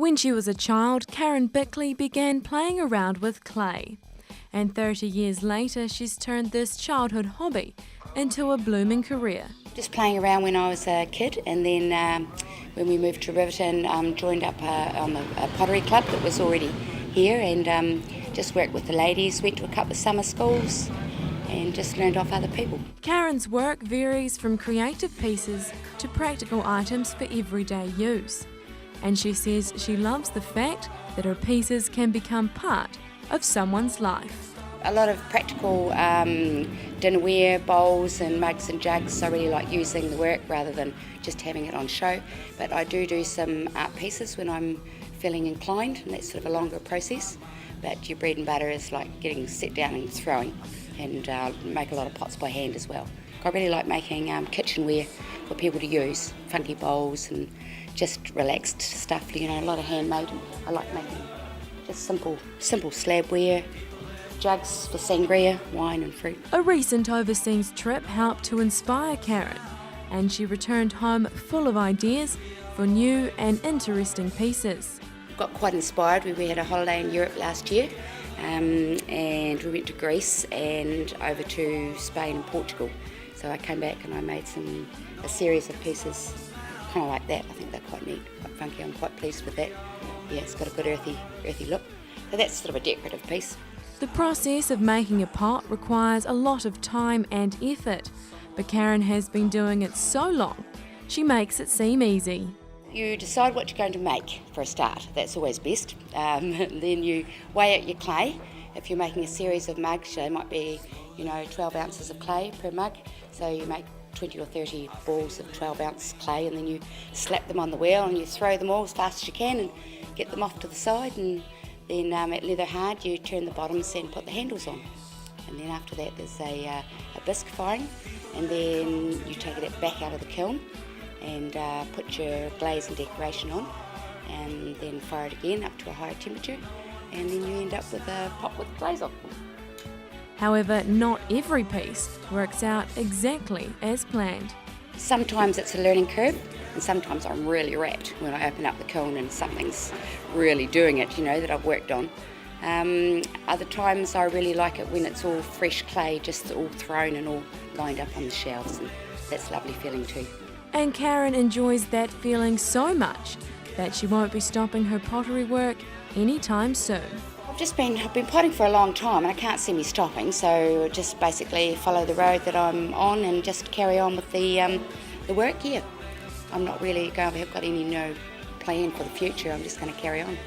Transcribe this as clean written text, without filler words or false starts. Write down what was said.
When she was a child, Karen Bickley began playing around with clay. And 30 years later, she's turned this childhood hobby into a blooming career. Just playing around when I was a kid, and then when we moved to Riverton, joined up on a pottery club that was already here, and just worked with the ladies, went to a couple of summer schools and just learned off other people. Karen's work varies from creative pieces to practical items for everyday use. And she says she loves the fact that her pieces can become part of someone's life. A lot of practical dinnerware, bowls and mugs and jugs. I really like using the work rather than just having it on show. But I do some art pieces when I'm feeling inclined, and that's sort of a longer process. But your bread and butter is like getting set down and throwing, and make a lot of pots by hand as well. I really like making kitchenware for people to use, funky bowls and just relaxed stuff, you know, a lot of handmade. I like making just simple slabware, jugs for sangria, wine and fruit. A recent overseas trip helped to inspire Karen, and she returned home full of ideas for new and interesting pieces. Got quite inspired. We had a holiday in Europe last year, and we went to Greece and over to Spain and Portugal. So I came back and I made a series of pieces kind of like that. I think they're quite neat, quite funky. I'm quite pleased with that. Yeah, it's got a good earthy look. So that's sort of a decorative piece. The process of making a pot requires a lot of time and effort, but Karen has been doing it so long, she makes it seem easy. You decide what you're going to make for a start. That's always best. Then you weigh out your clay. If you're making a series of mugs, there might be 12 ounces of clay per mug. So you make 20 or 30 balls of 12 ounce clay, and then you slap them on the wheel and you throw them all as fast as you can and get them off to the side, and then at leather hard you turn the bottoms and put the handles on. And then after that there's a bisque firing, and then you take it back out of the kiln and put your glaze and decoration on, and then fire it again up to a higher temperature, and then you end up with a pot with glaze on. However, not every piece works out exactly as planned. Sometimes it's a learning curve, and sometimes I'm really rapt when I open up the kiln and something's really doing it, that I've worked on. Other times I really like it when it's all fresh clay, just all thrown and all lined up on the shelves, and that's a lovely feeling too. And Karen enjoys that feeling so much that she won't be stopping her pottery work anytime soon. I've been potting for a long time, and I can't see me stopping, so just basically follow the road that I'm on and just carry on with the work here. I'm not really going to have got any plan for the future. I'm just going to carry on.